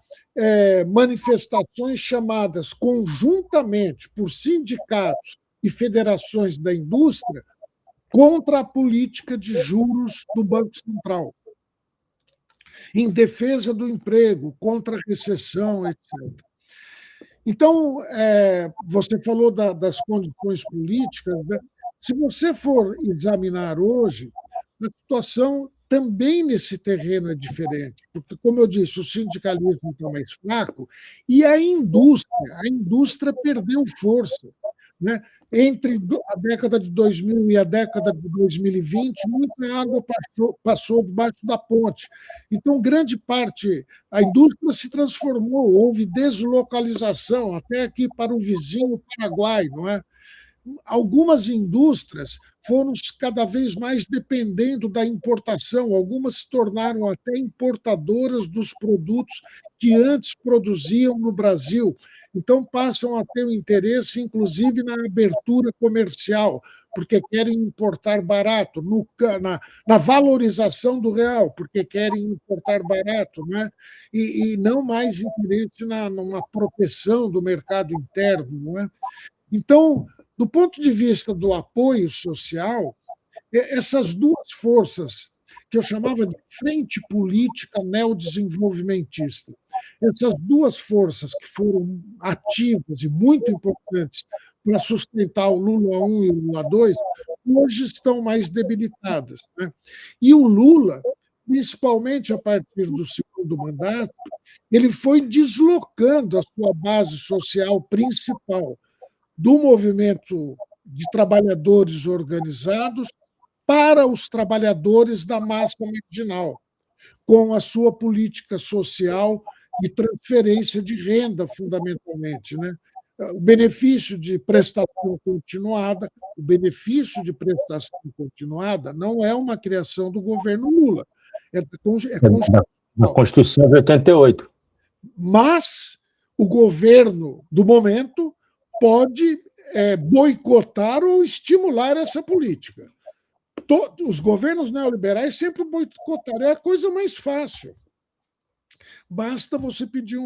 manifestações chamadas conjuntamente por sindicatos e federações da indústria contra a política de juros do Banco Central, em defesa do emprego, contra a recessão, etc. Então, você falou das condições políticas, né? Se você for examinar hoje, a situação também nesse terreno é diferente, porque, como eu disse, o sindicalismo está mais fraco e a indústria perdeu força, né? Entre a década de 2000 e a década de 2020, muita água passou debaixo da ponte. Então, grande parte, a indústria se transformou, houve deslocalização até aqui para o vizinho Paraguai, não é? Algumas indústrias foram cada vez mais dependendo da importação, algumas se tornaram até importadoras dos produtos que antes produziam no Brasil. Então, passam a ter um interesse, inclusive, na abertura comercial, porque querem importar barato, na valorização do real, porque querem importar barato, né? E não mais interesse numa proteção do mercado interno. Não é? Então, do ponto de vista do apoio social, essas duas forças, que eu chamava de frente política neodesenvolvimentista, essas duas forças que foram ativas e muito importantes para sustentar o Lula 1 e o Lula 2, hoje estão mais debilitadas, né? E o Lula, principalmente a partir do segundo mandato, ele foi deslocando a sua base social principal do movimento de trabalhadores organizados para os trabalhadores da massa marginal, com a sua política social de transferência de renda, fundamentalmente, né? O benefício de prestação continuada, não é uma criação do governo Lula, é da Constituição de 88. Mas o governo do momento pode boicotar ou estimular essa política. Os governos neoliberais sempre boicotaram, é a coisa mais fácil. Basta você pedir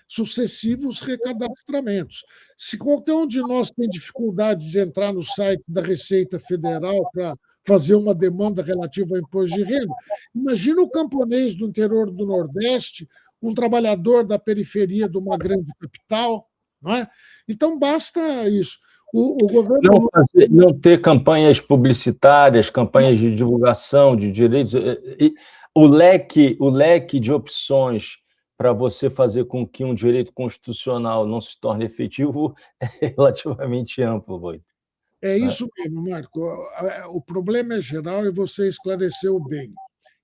sucessivos recadastramentos. Se qualquer um de nós tem dificuldade de entrar no site da Receita Federal para fazer uma demanda relativa ao imposto de renda, imagina o camponês do interior do Nordeste, um trabalhador da periferia de uma grande capital, não é? Então, basta isso. O governo não ter campanhas publicitárias, campanhas de divulgação de direitos. O leque de opções para você fazer com que um direito constitucional não se torne efetivo é relativamente amplo, Boito. É isso mesmo, Marco. O problema é geral e você esclareceu bem.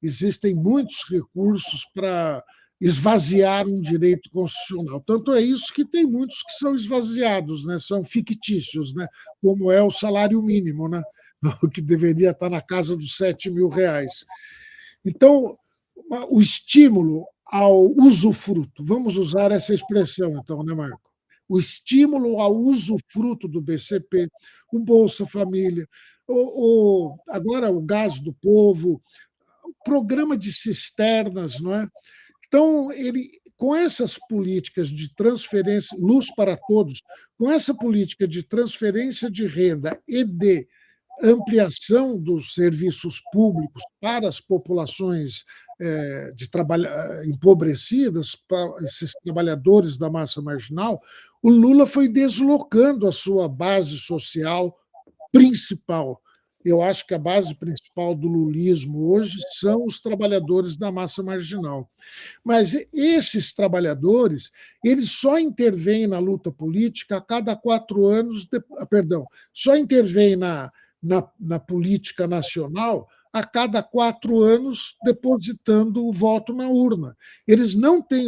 Existem muitos recursos para esvaziar um direito constitucional. Tanto é isso que tem muitos que são esvaziados, né? São fictícios, né? Como é o salário mínimo, né? Que deveria estar na casa dos R$7.000. Então, o estímulo ao usufruto, vamos usar essa expressão, então, né, Marco? O estímulo ao usufruto do BCP, o Bolsa Família, agora o Gás do Povo, programa de cisternas, não é? Então, ele, com essas políticas de transferência, luz para todos, com essa política de transferência de renda e de ampliação dos serviços públicos para as populações empobrecidas, para esses trabalhadores da massa marginal, o Lula foi deslocando a sua base social principal. Eu acho que a base principal do lulismo hoje são os trabalhadores da massa marginal. Mas esses trabalhadores, eles só intervêm na luta política a cada 4 anos, só intervêm na política nacional a cada 4 anos, depositando o voto na urna. Eles não têm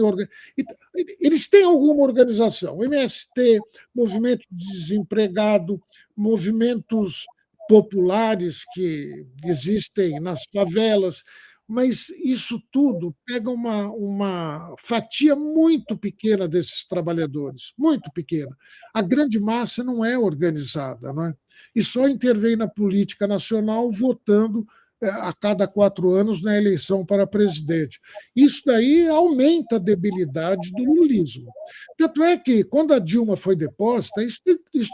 eles têm alguma organização, MST, movimento de desempregado, movimentos populares que existem nas favelas, mas isso tudo pega uma fatia muito pequena desses trabalhadores, muito pequena. A grande massa não é organizada, não é? E só intervém na política nacional votando a cada 4 anos na eleição para presidente. Isso daí aumenta a debilidade do lulismo. Tanto é que, quando a Dilma foi deposta, isso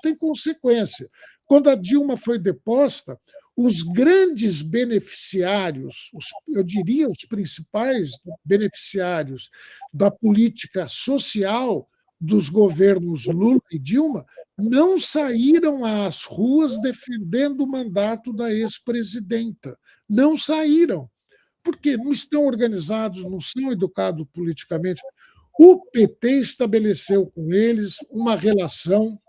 tem consequência. Quando a Dilma foi deposta, os grandes beneficiários, eu diria os principais beneficiários da política social dos governos Lula e Dilma, não saíram às ruas defendendo o mandato da ex-presidenta. Não saíram, porque não estão organizados, não são educados politicamente. O PT estabeleceu com eles uma relação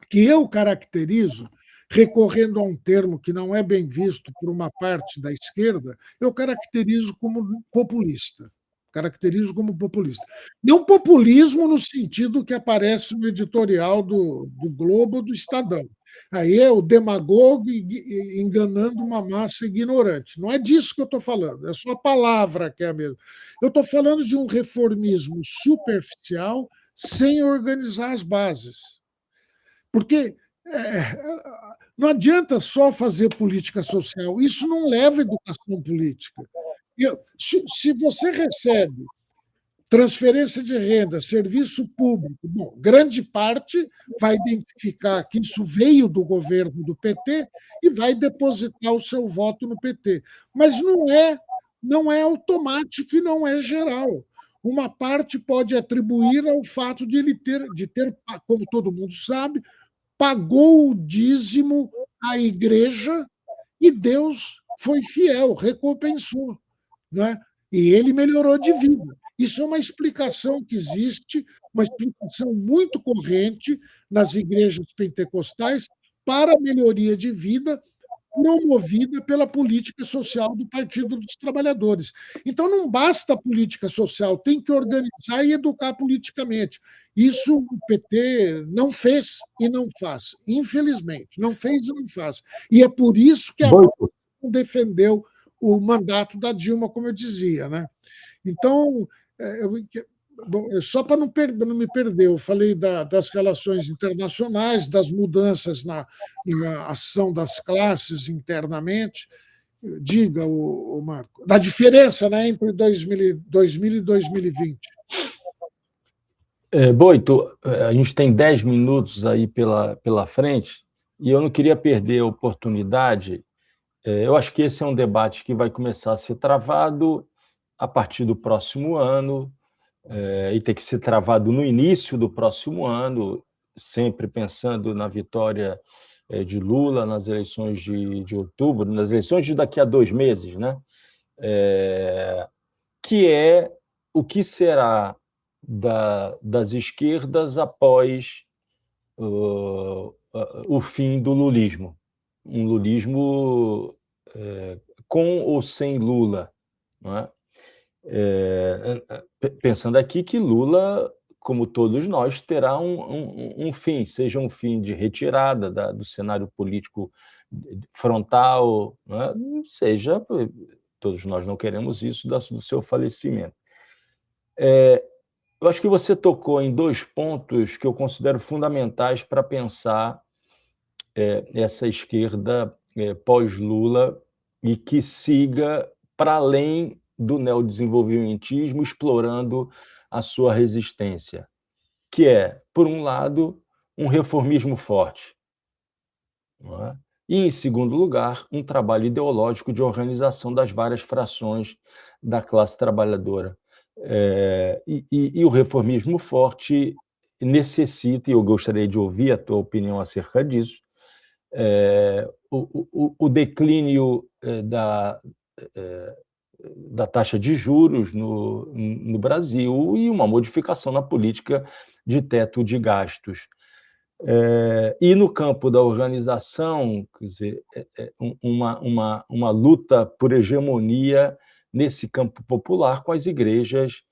que eu caracterizo, recorrendo a um termo que não é bem visto por uma parte da esquerda, eu caracterizo como populista. Não populismo no sentido que aparece no editorial do Globo ou do Estadão. Aí é o demagogo enganando uma massa ignorante. Não é disso que eu estou falando, é só a palavra que é a mesma. Eu estou falando de um reformismo superficial sem organizar as bases. Porque não adianta só fazer política social, isso não leva à educação política. Se você recebe transferência de renda, serviço público, bom, grande parte vai identificar que isso veio do governo do PT e vai depositar o seu voto no PT. Mas não é automático e não é geral. Uma parte pode atribuir ao fato de ele ter, como todo mundo sabe, pagou o dízimo à igreja e Deus foi fiel, recompensou, né? E ele melhorou de vida. Isso é uma explicação que existe, uma explicação muito corrente nas igrejas pentecostais para a melhoria de vida promovida pela política social do Partido dos Trabalhadores. Então, não basta a política social, tem que organizar e educar politicamente. Isso o PT não fez e não faz, infelizmente. Não fez e não faz. E é por isso que a não defendeu o mandato da Dilma, como eu dizia, né? Então, só para não me perder, eu falei das relações internacionais, das mudanças na ação das classes internamente. Diga, o Marco, da diferença, né, entre 2000 e 2020. Boito, a gente tem 10 minutos aí pela frente e eu não queria perder a oportunidade. Eu acho que esse é um debate que vai começar a ser travado a partir do próximo ano, e tem que ser travado no início do próximo ano, sempre pensando na vitória de Lula nas eleições de outubro, nas eleições de daqui a 2 meses, né? Que é o que será das esquerdas após o fim do lulismo. Um lulismo com ou sem Lula, não é? Pensando aqui que Lula, como todos nós, terá um fim, seja um fim de retirada do cenário político frontal, não é? Seja, todos nós não queremos isso, do seu falecimento. Eu acho que você tocou em 2 pontos que eu considero fundamentais para pensar essa esquerda pós-Lula e que siga para além do neodesenvolvimentismo, explorando a sua resistência, que é, por um lado, um reformismo forte, não é? E, em segundo lugar, um trabalho ideológico de organização das várias frações da classe trabalhadora. E o reformismo forte necessita, e eu gostaria de ouvir a tua opinião acerca disso, o declínio da taxa de juros no Brasil e uma modificação na política de teto de gastos. E no campo da organização, quer dizer, uma luta por hegemonia nesse campo popular com as igrejas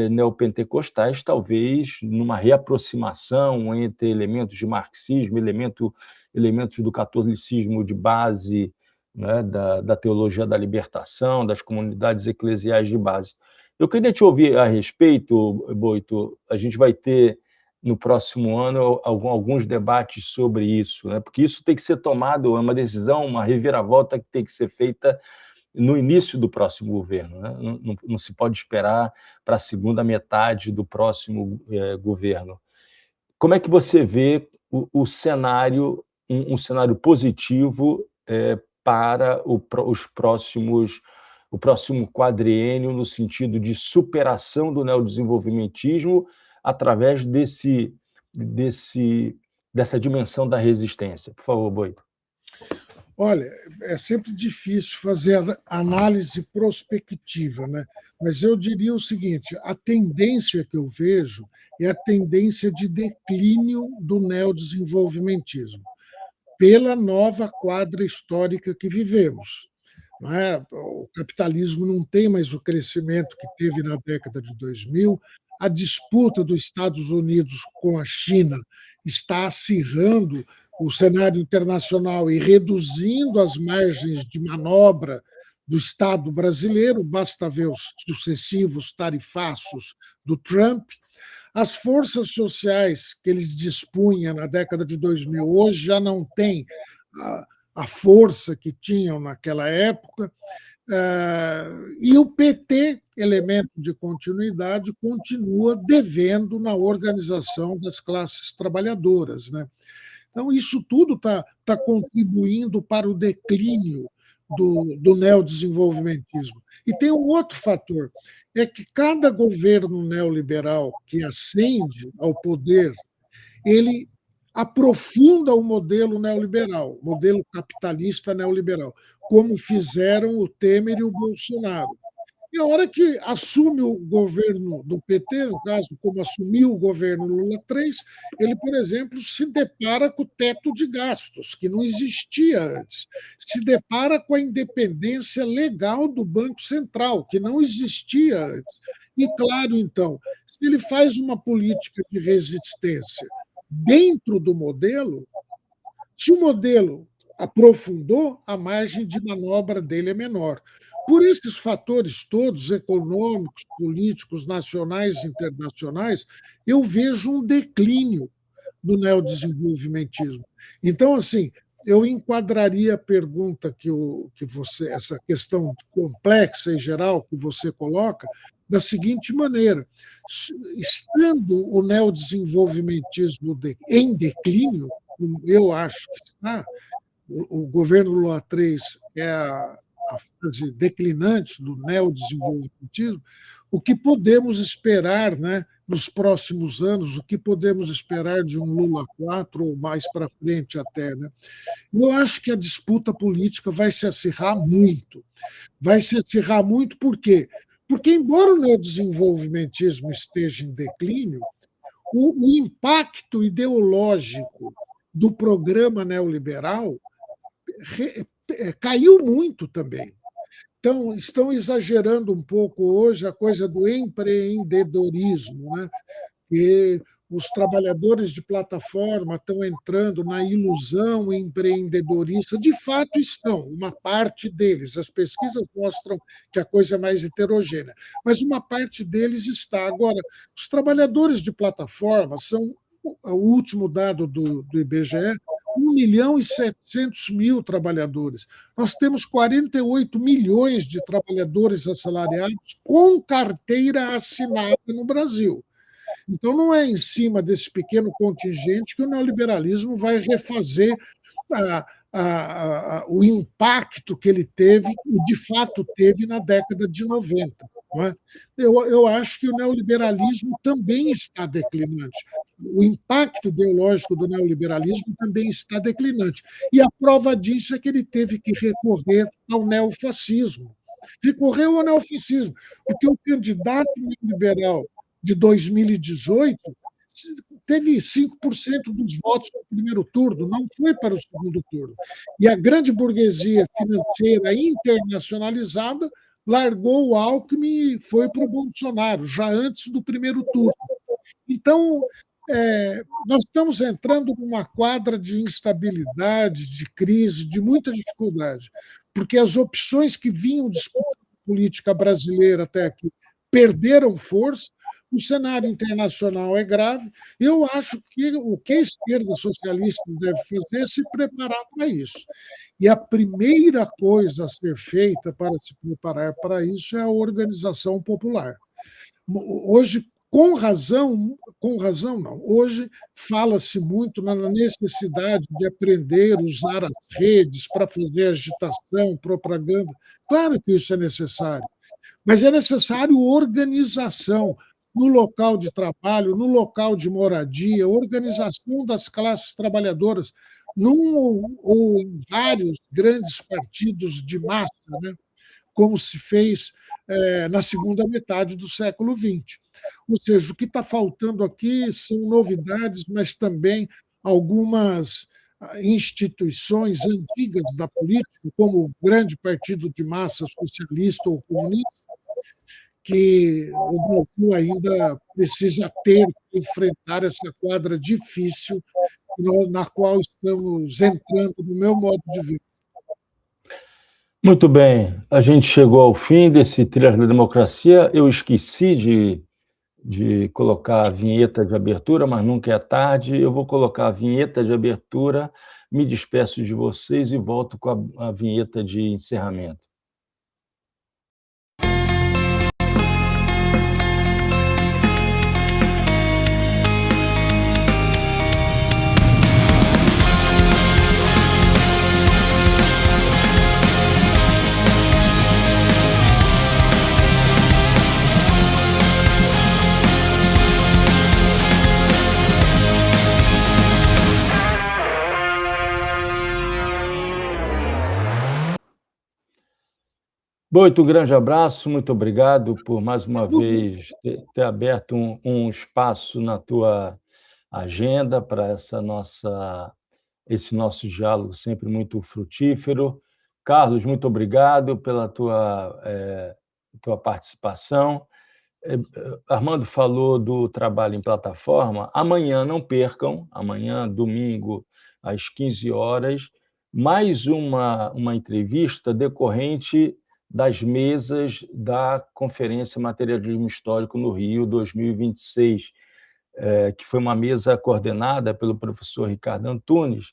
neopentecostais, talvez numa reaproximação entre elementos de marxismo, elementos do catolicismo de base, né, da teologia da libertação, das comunidades eclesiais de base. Eu queria te ouvir a respeito, Boito. A gente vai ter, no próximo ano, alguns debates sobre isso, né? Porque isso tem que ser tomado, é uma decisão, uma reviravolta que tem que ser feita no início do próximo governo, né? Não se pode esperar para a segunda metade do próximo governo. Como é que você vê o cenário, um cenário positivo para o próximo quadriênio, no sentido de superação do neodesenvolvimentismo através dessa dimensão da resistência? Por favor, Boito. Olha, é sempre difícil fazer análise prospectiva, né? Mas eu diria o seguinte: a tendência que eu vejo é a tendência de declínio do neodesenvolvimentismo, pela nova quadra histórica que vivemos. Não é? O capitalismo não tem mais o crescimento que teve na década de 2000, a disputa dos Estados Unidos com a China está acirrando o cenário internacional e reduzindo as margens de manobra do Estado brasileiro, basta ver os sucessivos tarifaços do Trump. As forças sociais que eles dispunham na década de 2000 hoje já não têm a força que tinham naquela época. E o PT, elemento de continuidade, continua devendo na organização das classes trabalhadoras, né? Então, isso tudo está contribuindo para o declínio do neodesenvolvimentismo. E tem um outro fator, é que cada governo neoliberal que ascende ao poder, ele aprofunda o modelo neoliberal, modelo capitalista neoliberal, como fizeram o Temer e o Bolsonaro. E a hora que assume o governo do PT, no caso, como assumiu o governo Lula III, ele, por exemplo, se depara com o teto de gastos, que não existia antes. Se depara com a independência legal do Banco Central, que não existia antes. E, claro, então, se ele faz uma política de resistência dentro do modelo, se o modelo aprofundou, a margem de manobra dele é menor. Por esses fatores todos, econômicos, políticos, nacionais e internacionais, eu vejo um declínio do neodesenvolvimentismo. Então, assim, eu enquadraria a pergunta que você, essa questão complexa e geral que você coloca, da seguinte maneira: estando o neodesenvolvimentismo em declínio, eu acho que está, o governo Lula III é a fase declinante do neodesenvolvimentismo, o que podemos esperar, né, nos próximos anos, o que podemos esperar de um Lula 4 ou mais para frente até, né? Eu acho que a disputa política vai se acirrar muito. Vai se acirrar muito por quê? Porque, embora o neodesenvolvimentismo esteja em declínio, o impacto ideológico do programa neoliberal caiu muito também. Então, estão exagerando um pouco hoje a coisa do empreendedorismo, né? E os trabalhadores de plataforma estão entrando na ilusão empreendedorista. De fato, estão, uma parte deles. As pesquisas mostram que a coisa é mais heterogênea, mas uma parte deles está. Agora, os trabalhadores de plataforma são, o último dado do IBGE, 1 1.700.000 trabalhadores. Nós temos 48 milhões de trabalhadores assalariados com carteira assinada no Brasil. Então, não é em cima desse pequeno contingente que o neoliberalismo vai refazer o impacto que ele teve, e de fato teve na década de 90. Não é? Eu acho que o neoliberalismo também está declinante. O impacto ideológico do neoliberalismo também está declinante. E a prova disso é que ele teve que recorrer ao neofascismo. Recorreu ao neofascismo, porque o candidato neoliberal de 2018 teve 5% dos votos no primeiro turno, não foi para o segundo turno. E a grande burguesia financeira internacionalizada largou o Alckmin e foi para o Bolsonaro, já antes do primeiro turno. Então, nós estamos entrando numa quadra de instabilidade, de crise, de muita dificuldade, porque as opções que vinham disputando a política brasileira até aqui perderam força, o cenário internacional é grave. Eu acho que o que a esquerda socialista deve fazer é se preparar para isso. E a primeira coisa a ser feita para se preparar para isso é a organização popular. Hoje, com razão não, hoje fala-se muito na necessidade de aprender a usar as redes para fazer agitação, propaganda. Claro que isso é necessário, mas é necessário organização no local de trabalho, no local de moradia, organização das classes trabalhadoras, num ou em vários grandes partidos de massa, né? Como se fez na segunda metade do século XX. Ou seja, o que está faltando aqui são novidades, mas também algumas instituições antigas da política, como o grande partido de massa socialista ou comunista, que o Brasil ainda precisa ter que enfrentar essa quadra difícil na qual estamos entrando, no meu modo de ver. Muito bem, a gente chegou ao fim desse Trilhas da Democracia. Eu esqueci de colocar a vinheta de abertura, mas nunca é tarde. Eu vou colocar a vinheta de abertura, me despeço de vocês e volto com a vinheta de encerramento. Boito, um grande abraço, muito obrigado por mais uma vez ter aberto um espaço na tua agenda para esse nosso diálogo sempre muito frutífero. Carlos, muito obrigado pela tua participação. Armando falou do trabalho em plataforma. Amanhã, não percam, amanhã, domingo, às 15 horas, mais uma entrevista decorrente das mesas da Conferência Materialismo Histórico no Rio 2026, que foi uma mesa coordenada pelo professor Ricardo Antunes.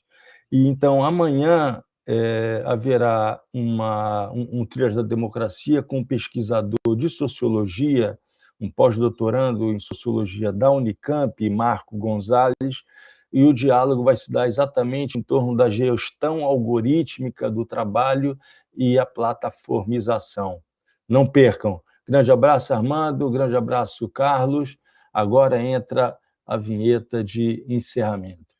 E então, amanhã, haverá um Trilhas da Democracia com um pesquisador de sociologia, um pós-doutorando em sociologia da Unicamp, Marco Gonzalez, e o diálogo vai se dar exatamente em torno da gestão algorítmica do trabalho e a plataformização. Não percam. Grande abraço, Armando, grande abraço, Carlos. Agora entra a vinheta de encerramento.